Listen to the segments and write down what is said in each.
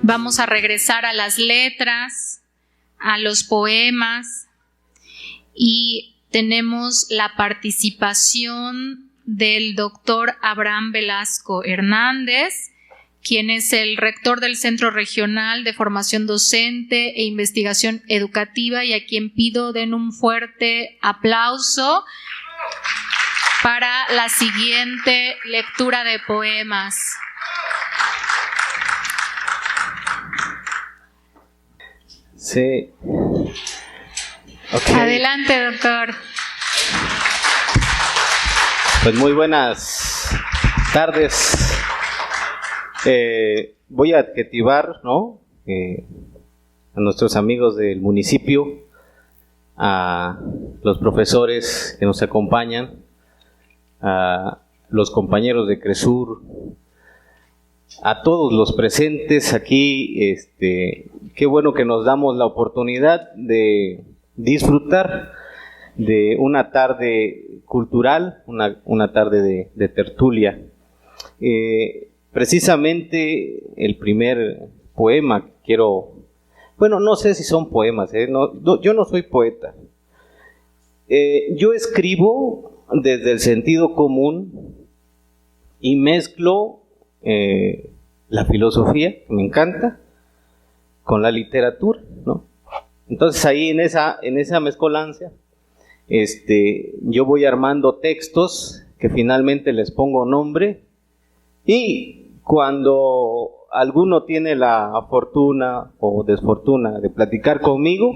Vamos a regresar a las letras, a los poemas, y tenemos la participación del doctor Abraham Velasco Hernández, quien es el rector del Centro Regional de Formación Docente e Investigación Educativa, y a quien pido den un fuerte aplauso para la siguiente lectura de poemas. Sí. Okay. Adelante, doctor. Pues muy buenas tardes. Voy a adjetivar, ¿no? A nuestros amigos del municipio, a los profesores que nos acompañan, a los compañeros de CRESUR, a todos los presentes aquí. Qué bueno que nos damos la oportunidad de disfrutar de una tarde cultural, una tarde de tertulia. Precisamente el primer poema que quiero, bueno, no sé si son poemas, yo no soy poeta. Yo escribo desde el sentido común y mezclo la filosofía, que me encanta, con la literatura, ¿no? Entonces ahí en esa mezcolancia, yo voy armando textos que finalmente les pongo nombre, y cuando alguno tiene la fortuna o desfortuna de platicar conmigo,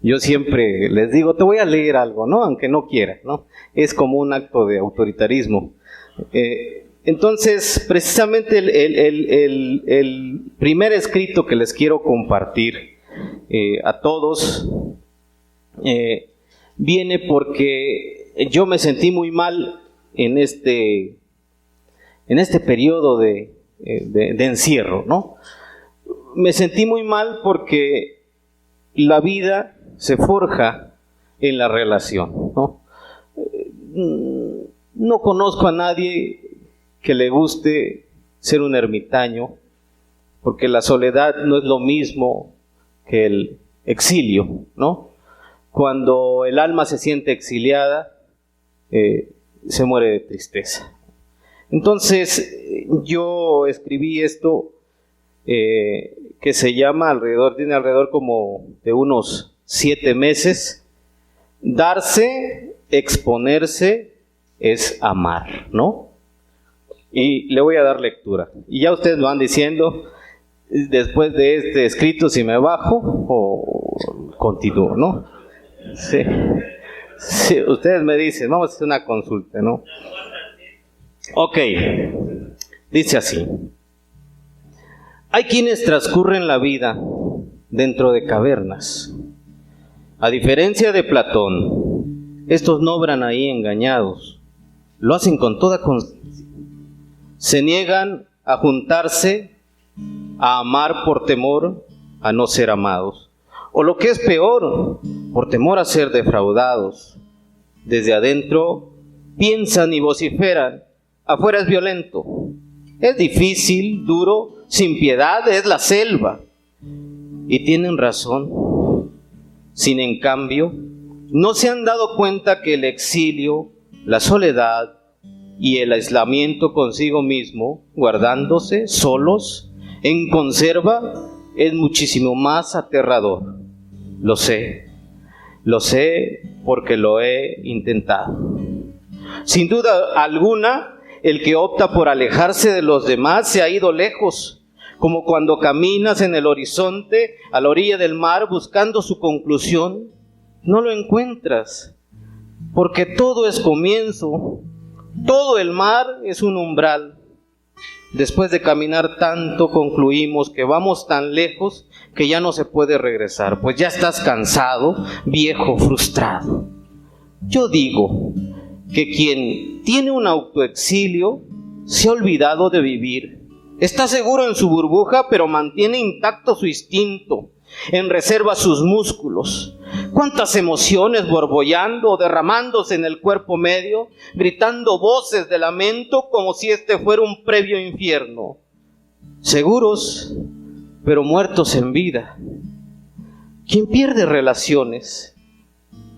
yo siempre les digo, te voy a leer algo, ¿no? Aunque no quiera, ¿no? Es como un acto de autoritarismo. Entonces, precisamente el primer escrito que les quiero compartir a todos viene porque yo me sentí muy mal en este periodo de encierro, ¿no? Me sentí muy mal porque la vida se forja en la relación, ¿no? No conozco a nadie que le guste ser un ermitaño, porque la soledad no es lo mismo que el exilio, ¿no? Cuando el alma se siente exiliada, se muere de tristeza. Entonces, yo escribí esto que se llama tiene alrededor como de unos 7 meses. Darse, exponerse, es amar, ¿no? Y le voy a dar lectura. Y ya ustedes lo van diciendo, después de este escrito, si me bajo o continúo, ¿no? Sí. Sí, ustedes me dicen, vamos a hacer una consulta, ¿no? Ok, dice así: hay quienes transcurren la vida dentro de cavernas. A diferencia de Platón, estos no obran ahí engañados, lo hacen con toda conciencia. Se niegan a juntarse, a amar por temor a no ser amados, o lo que es peor, por temor a ser defraudados. Desde adentro piensan y vociferan, afuera es violento, es difícil, duro, sin piedad, es la selva. Y tienen razón. Sin en cambio, no se han dado cuenta que el exilio, la soledad y el aislamiento consigo mismo, guardándose solos, en conserva, es muchísimo más aterrador. Lo sé porque lo he intentado. Sin duda alguna, el que opta por alejarse de los demás se ha ido lejos, como cuando caminas en el horizonte a la orilla del mar buscando su conclusión, no lo encuentras, porque todo es comienzo, todo el mar es un umbral. Después de caminar tanto, concluimos que vamos tan lejos que ya no se puede regresar, pues ya estás cansado, viejo, frustrado. Yo digo que quien tiene un autoexilio se ha olvidado de vivir. Está seguro en su burbuja, pero mantiene intacto su instinto, en reserva sus músculos. Cuántas emociones borbollando o derramándose en el cuerpo medio, gritando voces de lamento como si este fuera un previo infierno. Seguros pero muertos en vida. Quien pierde relaciones,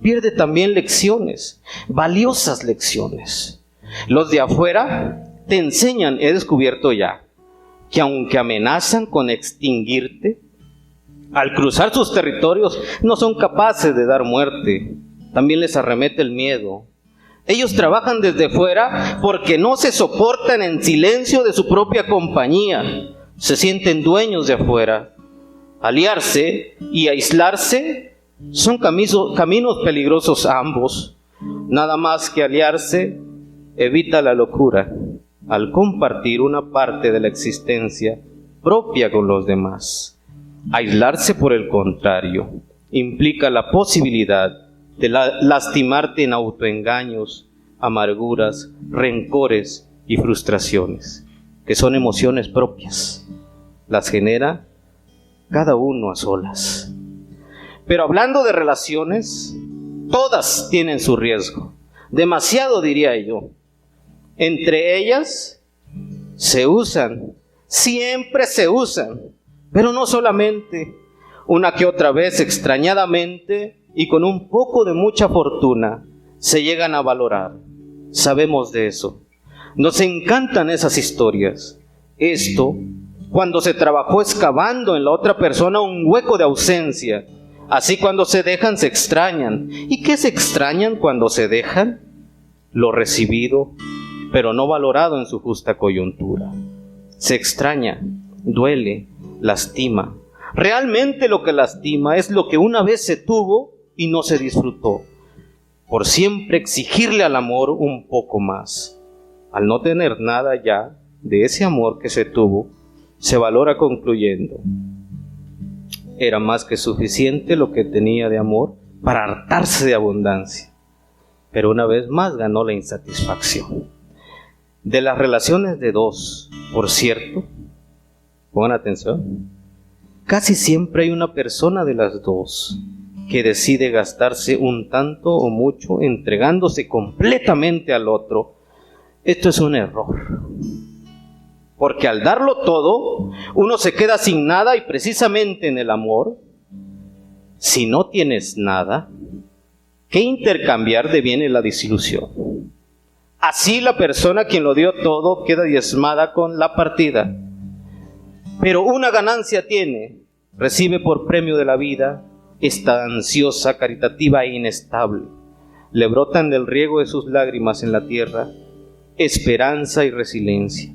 pierde también lecciones, valiosas lecciones. Los de afuera te enseñan, he descubierto ya, que aunque amenazan con extinguirte, al cruzar sus territorios no son capaces de dar muerte. También les arremete el miedo. Ellos trabajan desde fuera porque no se soportan en silencio de su propia compañía. Se sienten dueños de afuera. Aliarse y aislarse son caminos peligrosos ambos. Nada más que aliarse evita la locura al compartir una parte de la existencia propia con los demás. Aislarse, por el contrario, implica la posibilidad de lastimarte en autoengaños, amarguras, rencores y frustraciones, que son emociones propias. Las genera cada uno a solas. Pero hablando de relaciones, todas tienen su riesgo. Demasiado, diría yo. Entre ellas se usan, siempre se usan, pero no solamente, una que otra vez extrañadamente y con un poco de mucha fortuna se llegan a valorar. Sabemos de eso. Nos encantan esas historias. Esto, cuando se trabajó excavando en la otra persona un hueco de ausencia. Así cuando se dejan se extrañan. ¿Y qué se extrañan cuando se dejan? Lo recibido, pero no valorado en su justa coyuntura. Se extraña, duele, lastima. Realmente lo que lastima es lo que una vez se tuvo y no se disfrutó. Por siempre exigirle al amor un poco más. Al no tener nada ya de ese amor que se tuvo, se valora concluyendo: era más que suficiente lo que tenía de amor para hartarse de abundancia. Pero una vez más ganó la insatisfacción. De las relaciones de dos, por cierto, pongan atención, casi siempre hay una persona de las dos que decide gastarse un tanto o mucho entregándose completamente al otro. Esto es un error, porque al darlo todo, uno se queda sin nada, y precisamente en el amor, si no tienes nada que intercambiar, deviene la desilusión. Así la persona quien lo dio todo queda diezmada con la partida. Pero una ganancia tiene, recibe por premio de la vida, esta ansiosa, caritativa e inestable. Le brotan del riego de sus lágrimas en la tierra esperanza y resiliencia.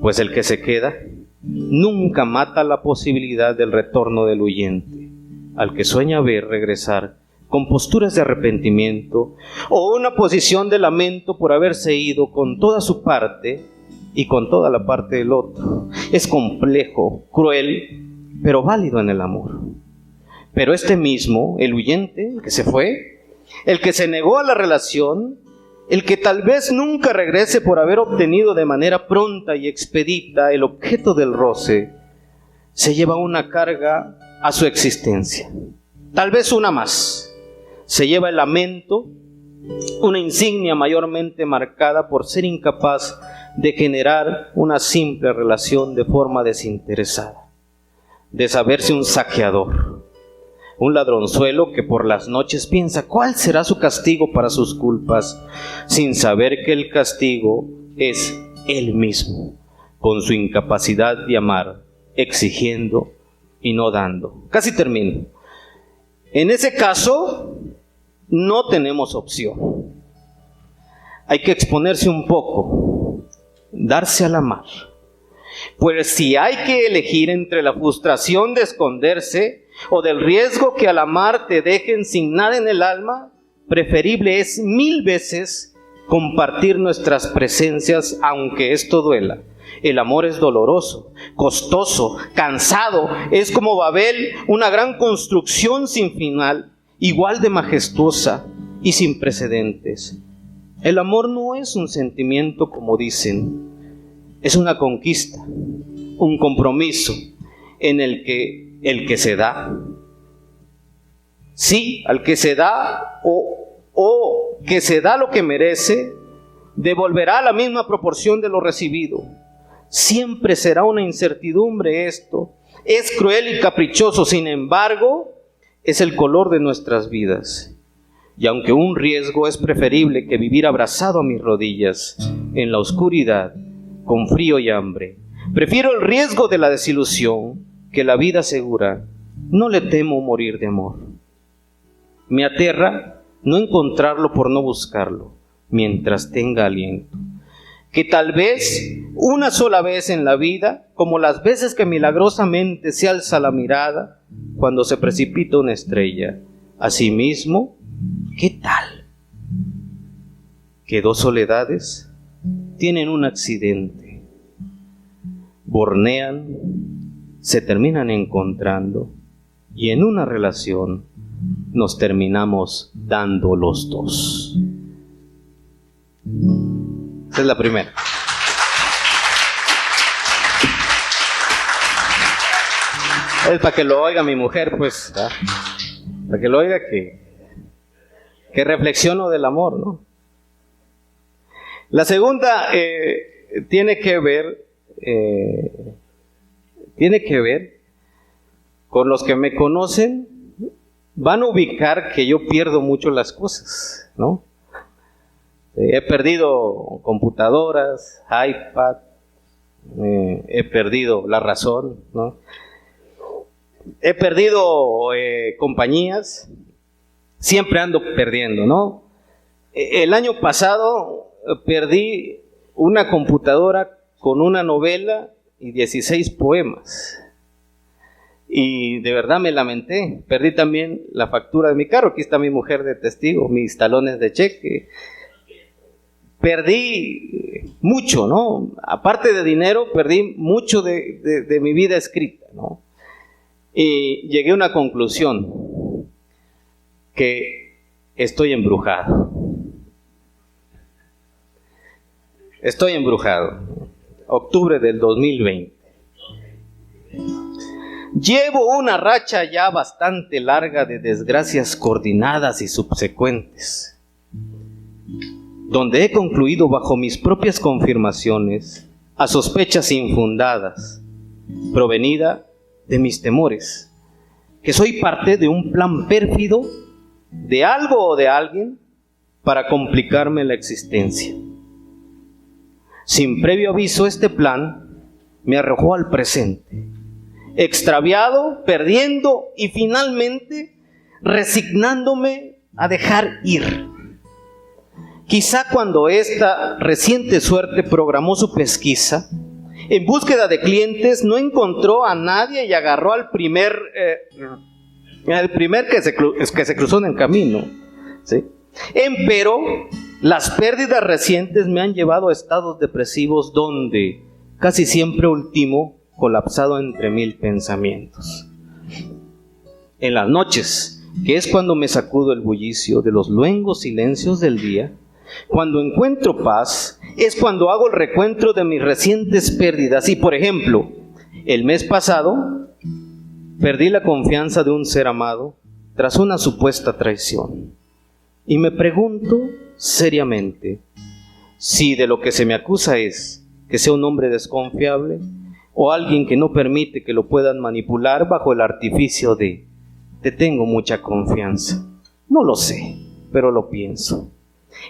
Pues el que se queda nunca mata la posibilidad del retorno del huyente, al que sueña ver regresar con posturas de arrepentimiento o una posición de lamento por haberse ido con toda su parte y con toda la parte del otro. Es complejo, cruel, pero válido en el amor. Pero este mismo, el huyente, el que se fue, el que se negó a la relación, el que tal vez nunca regrese por haber obtenido de manera pronta y expedita el objeto del roce, se lleva una carga a su existencia, tal vez una más. Se lleva el lamento, una insignia mayormente marcada por ser incapaz de generar una simple relación de forma desinteresada, de saberse un saqueador, un ladronzuelo que por las noches piensa cuál será su castigo para sus culpas, sin saber que el castigo es él mismo, con su incapacidad de amar, exigiendo y no dando. Casi termino. En ese caso, no tenemos opción. Hay que exponerse un poco, darse al amar. Pues si hay que elegir entre la frustración de esconderse o del riesgo que al amar te dejen sin nada en el alma, preferible es 1000 veces compartir nuestras presencias, aunque esto duela. El amor es doloroso, costoso, cansado. Es como Babel, una gran construcción sin final, igual de majestuosa y sin precedentes. El amor no es un sentimiento como dicen, es una conquista, un compromiso en el que se da. Sí, al que se da o que se da lo que merece, devolverá la misma proporción de lo recibido. Siempre será una incertidumbre esto, es cruel y caprichoso, sin embargo, es el color de nuestras vidas. Y aunque un riesgo es preferible que vivir abrazado a mis rodillas, en la oscuridad, con frío y hambre, prefiero el riesgo de la desilusión que la vida segura. No le temo morir de amor. Me aterra no encontrarlo por no buscarlo, mientras tenga aliento. Que tal vez una sola vez en la vida, como las veces que milagrosamente se alza la mirada cuando se precipita una estrella. Asimismo, ¿qué tal? Que dos soledades tienen un accidente, bornean, se terminan encontrando y en una relación nos terminamos dando los dos. Esa es la primera. Es para que lo oiga mi mujer, pues, ¿verdad? Para que lo oiga que reflexiono del amor, ¿no? La segunda tiene que ver con los que me conocen, van a ubicar que yo pierdo mucho las cosas, ¿no? He perdido computadoras, iPad, he perdido la razón, ¿no? He perdido compañías, siempre ando perdiendo, ¿no? El año pasado perdí una computadora con una novela y 16 poemas. Y de verdad me lamenté. Perdí también la factura de mi carro. Aquí está mi mujer de testigo, mis talones de cheque. Perdí mucho, ¿no? Aparte de dinero, perdí mucho de mi vida escrita, ¿no? Y llegué a una conclusión, que estoy embrujado. Estoy embrujado. Octubre del 2020. Llevo una racha ya bastante larga de desgracias coordinadas y subsecuentes, donde he concluido bajo mis propias confirmaciones a sospechas infundadas, provenida de mis temores, que soy parte de un plan pérfido de algo o de alguien para complicarme la existencia. Sin previo aviso, este plan me arrojó al presente, extraviado, perdiendo y finalmente resignándome a dejar ir. Quizá cuando esta reciente suerte programó su pesquisa, en búsqueda de clientes, no encontró a nadie y agarró al primer que se cruzó en el camino, ¿sí? Empero, las pérdidas recientes me han llevado a estados depresivos donde casi siempre ultimo colapsado entre 1000 pensamientos. En las noches, que es cuando me sacudo el bullicio de los luengos silencios del día, cuando encuentro paz, es cuando hago el recuento de mis recientes pérdidas. Y por ejemplo, el mes pasado perdí la confianza de un ser amado tras una supuesta traición. Y me pregunto seriamente si de lo que se me acusa es que sea un hombre desconfiable o alguien que no permite que lo puedan manipular bajo el artificio de te tengo mucha confianza. No lo sé, pero lo pienso.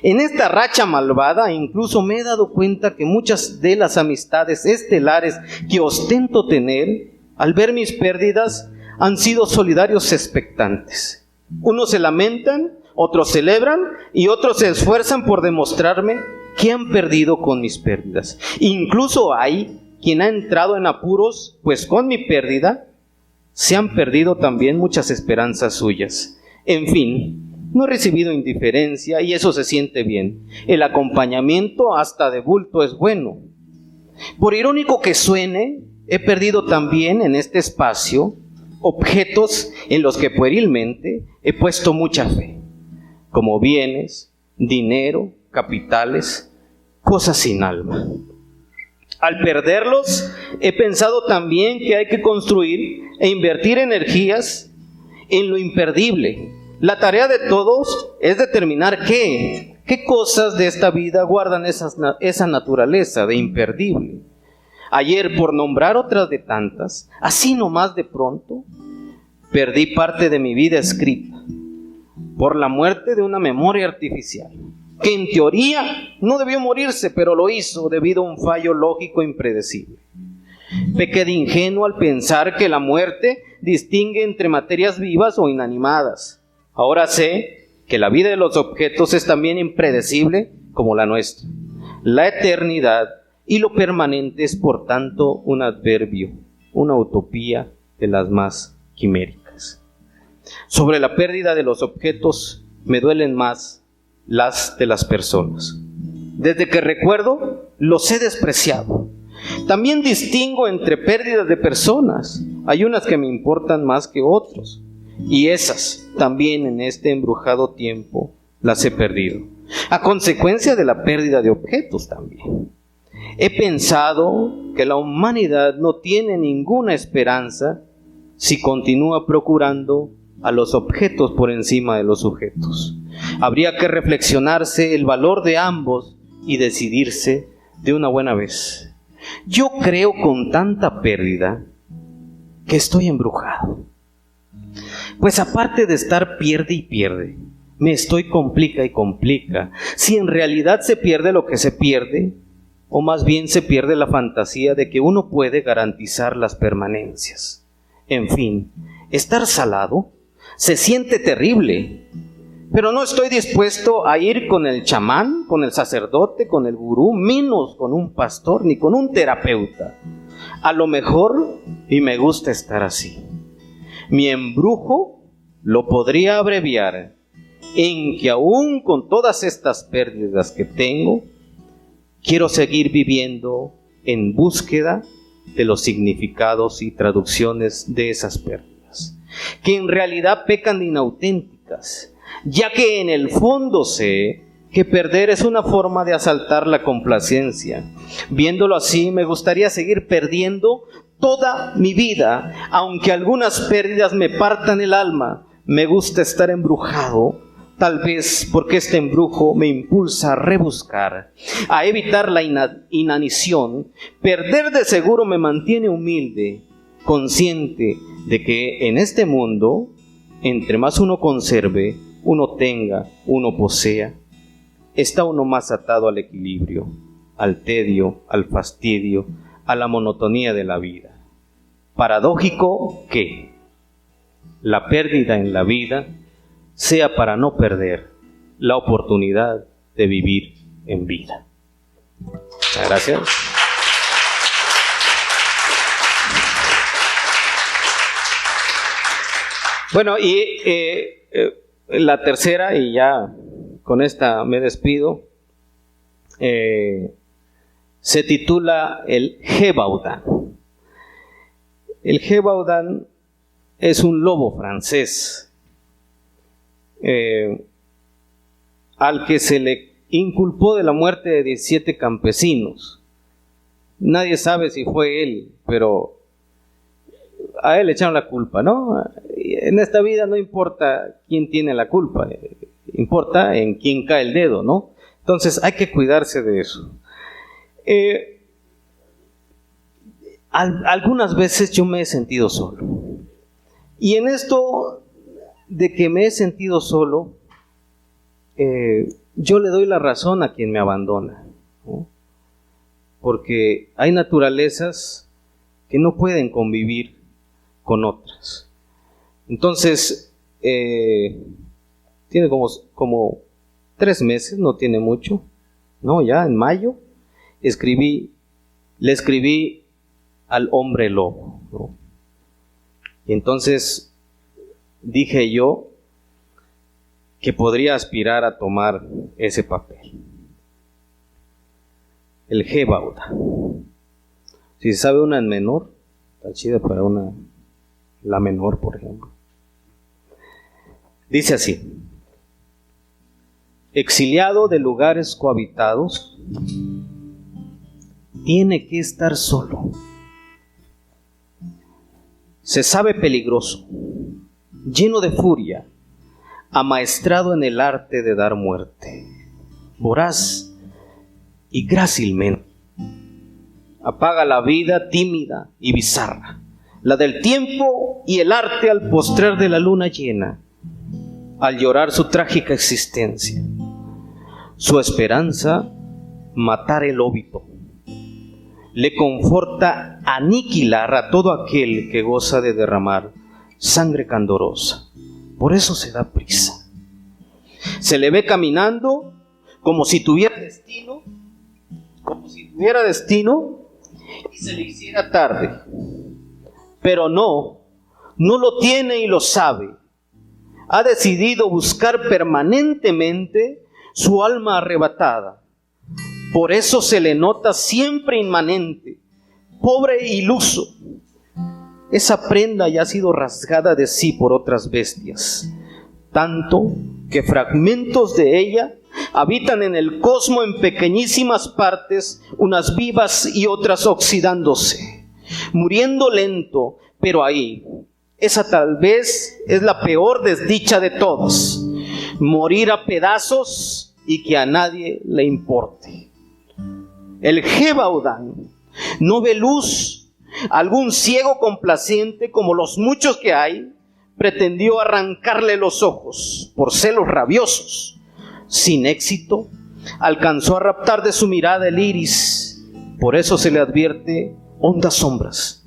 En esta racha malvada incluso me he dado cuenta que muchas de las amistades estelares que ostento tener, al ver mis pérdidas, han sido solidarios expectantes. Unos se lamentan, otros celebran y otros se esfuerzan por demostrarme que han perdido con mis pérdidas. Incluso hay quien ha entrado en apuros, pues con mi pérdida se han perdido también muchas esperanzas suyas. En fin, no he recibido indiferencia y eso se siente bien. El acompañamiento hasta de bulto es bueno. Por irónico que suene, he perdido también en este espacio objetos en los que puerilmente he puesto mucha fe, como bienes, dinero, capitales, cosas sin alma. Al perderlos, he pensado también que hay que construir e invertir energías en lo imperdible. La tarea de todos es determinar qué cosas de esta vida guardan esa naturaleza de imperdible. Ayer, por nombrar otras de tantas, así nomás de pronto, perdí parte de mi vida escrita por la muerte de una memoria artificial, que en teoría no debió morirse, pero lo hizo debido a un fallo lógico impredecible. Pequé de ingenuo al pensar que la muerte distingue entre materias vivas o inanimadas. Ahora sé que la vida de los objetos es también impredecible como la nuestra. La eternidad y lo permanente es, por tanto, un adverbio, una utopía de las más quiméricas. Sobre la pérdida de los objetos me duelen más las de las personas. Desde que recuerdo, los he despreciado. También distingo entre pérdidas de personas. Hay unas que me importan más que otros, y esas también en este embrujado tiempo las he perdido, a consecuencia de la pérdida de objetos también. He pensado que la humanidad no tiene ninguna esperanza si continúa procurando a los objetos por encima de los sujetos. Habría que reflexionarse el valor de ambos y decidirse de una buena vez. Yo creo con tanta pérdida que estoy embrujado. Pues aparte de estar pierde y pierde, me estoy complica y complica. Si en realidad se pierde lo que se pierde, o más bien se pierde la fantasía de que uno puede garantizar las permanencias. En fin, estar salado se siente terrible, pero no estoy dispuesto a ir con el chamán, con el sacerdote, con el gurú, menos con un pastor ni con un terapeuta. A lo mejor, y me gusta estar así, mi embrujo lo podría abreviar en que aún con todas estas pérdidas que tengo, quiero seguir viviendo en búsqueda de los significados y traducciones de esas pérdidas, que en realidad pecan de inauténticas, ya que en el fondo sé que perder es una forma de asaltar la complacencia. Viéndolo así, me gustaría seguir perdiendo toda mi vida, aunque algunas pérdidas me partan el alma. Me gusta estar embrujado, tal vez porque este embrujo me impulsa a rebuscar, a evitar la inanición. Perder de seguro me mantiene humilde, consciente de que en este mundo, entre más uno conserve, uno tenga, uno posea, está uno más atado al equilibrio, al tedio, al fastidio, a la monotonía de la vida. Paradójico que la pérdida en la vida sea para no perder la oportunidad de vivir en vida. Muchas gracias. Bueno, y la tercera, y ya con esta me despido, se titula el Gévaudan. El Gévaudan es un lobo francés al que se le inculpó de la muerte de 17 campesinos. Nadie sabe si fue él, pero a él le echaron la culpa, ¿no? En esta vida no importa quién tiene la culpa, importa en quién cae el dedo, ¿no? Entonces hay que cuidarse de eso. Algunas veces yo me he sentido solo. Y en esto de que me he sentido solo, yo le doy la razón a quien me abandona, ¿no? Porque hay naturalezas que no pueden convivir con otras. Entonces, tiene como 3 meses, no tiene mucho, ¿no? Ya en mayo le escribí al hombre lobo, ¿no? Y entonces dije yo que podría aspirar a tomar ese papel. El Gévaudan. Si se sabe una en menor, está chida para la menor, por ejemplo. Dice así: exiliado de lugares cohabitados, tiene que estar solo. Se sabe peligroso, lleno de furia, amaestrado en el arte de dar muerte, voraz y grácilmente. apaga la vida tímida y bizarra, la del tiempo y el arte al postrer de la luna llena, al llorar su trágica existencia. Su esperanza, matar el óbito, le conforta aniquilar a todo aquel que goza de derramar sangre candorosa. Por eso se da prisa. Se le ve caminando como si tuviera destino, y se le hiciera tarde. Pero no lo tiene y lo sabe. Ha decidido buscar permanentemente su alma arrebatada. Por eso se le nota siempre inmanente, pobre e iluso. Esa prenda ya ha sido rasgada de sí por otras bestias, tanto que fragmentos de ella habitan en el cosmos en pequeñísimas partes, unas vivas y otras oxidándose, muriendo lento, pero ahí. Esa tal vez es la peor desdicha de todas, morir a pedazos y que a nadie le importe. El Gévaudan no ve luz. Algún ciego complaciente, como los muchos que hay, pretendió arrancarle los ojos por celos rabiosos. Sin éxito, alcanzó a raptar de su mirada el iris. Por eso se le advierte hondas sombras.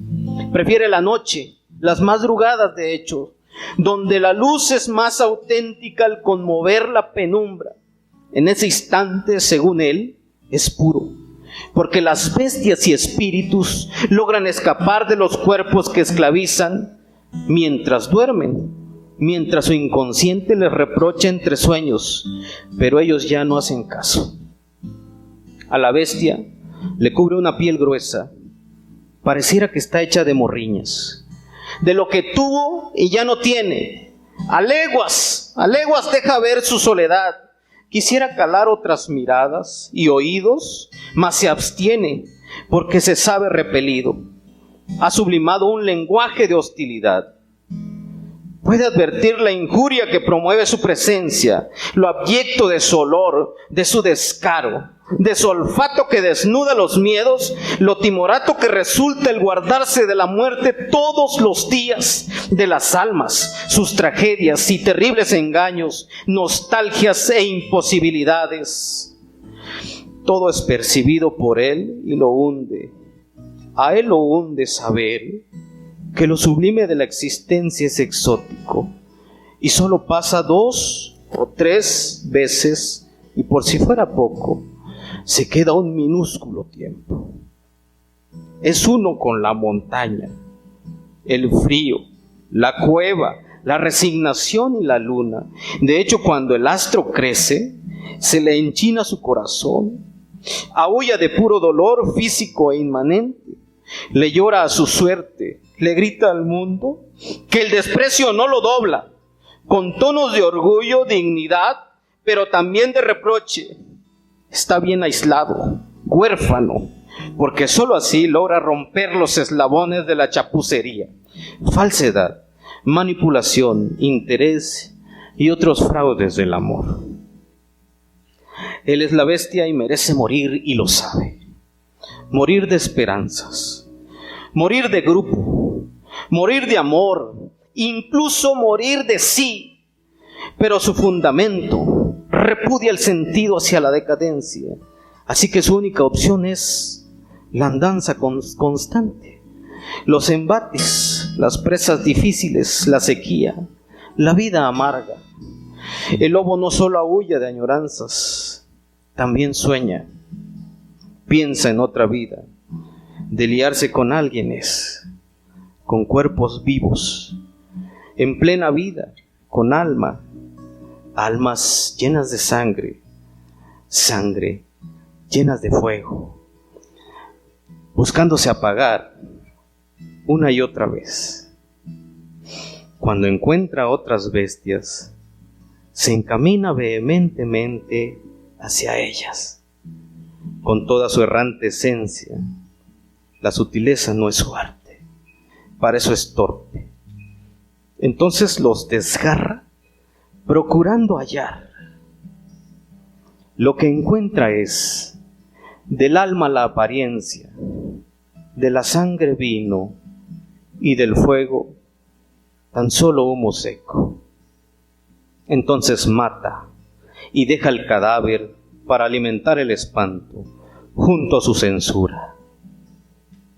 Prefiere la noche, las madrugadas de hecho, donde la luz es más auténtica al conmover la penumbra. En ese instante, según él, es puro, porque las bestias y espíritus logran escapar de los cuerpos que esclavizan mientras duermen, mientras su inconsciente les reprocha entre sueños, pero ellos ya no hacen caso. A la bestia le cubre una piel gruesa, pareciera que está hecha de morriñas, de lo que tuvo y ya no tiene. A leguas deja ver su soledad. Quisiera calar otras miradas y oídos, mas se abstiene porque se sabe repelido. Ha sublimado un lenguaje de hostilidad. Puede advertir la injuria que promueve su presencia, lo abyecto de su olor, de su descaro, de su olfato que desnuda los miedos, lo timorato que resulta el guardarse de la muerte todos los días de las almas, sus tragedias y terribles engaños, nostalgias e imposibilidades. Todo es percibido por él y lo hunde. A él lo hunde saber que lo sublime de la existencia es exótico y solo pasa 2 o 3 veces, y por si fuera poco, se queda un minúsculo tiempo. Es uno con la montaña, el frío, la cueva, la resignación y la luna. De hecho, cuando el astro crece, se le enchina su corazón, aúlla de puro dolor físico e inmanente, le llora a su suerte, le grita al mundo que el desprecio no lo dobla, con tonos de orgullo, dignidad, pero también de reproche. Está bien aislado, huérfano, porque sólo así logra romper los eslabones de la chapucería, falsedad, manipulación, interés y otros fraudes del amor. Él es la bestia y merece morir y lo sabe. Morir de esperanzas, morir de grupo, morir de amor, incluso morir de sí. Pero su fundamento repudia el sentido hacia la decadencia. Así que su única opción es la andanza constante, los embates, las presas difíciles, la sequía, la vida amarga. El lobo no solo aúlla de añoranzas, también sueña, piensa en otra vida, de liarse con alguienes, con cuerpos vivos, en plena vida, con almas llenas de sangre llenas de fuego, buscándose apagar una y otra vez. Cuando encuentra otras bestias, se encamina vehementemente hacia ellas, con toda su errante esencia. La sutileza no es su arte, para eso es torpe. Entonces los desgarra, procurando hallar. Lo que encuentra es del alma la apariencia, de la sangre vino y del fuego tan solo humo seco. Entonces mata y deja el cadáver para alimentar el espanto junto a su censura.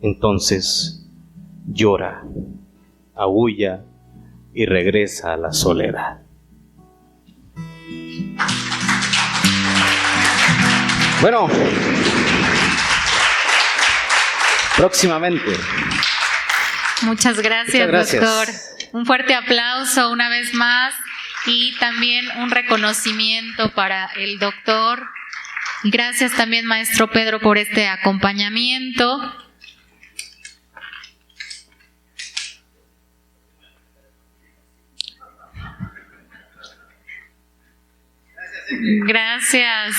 Entonces llora, aúlla y regresa a la soledad. Bueno, próximamente. Muchas gracias, doctor. Un fuerte aplauso una vez más y también un reconocimiento para el doctor. Gracias también, maestro Pedro, por este acompañamiento. Gracias.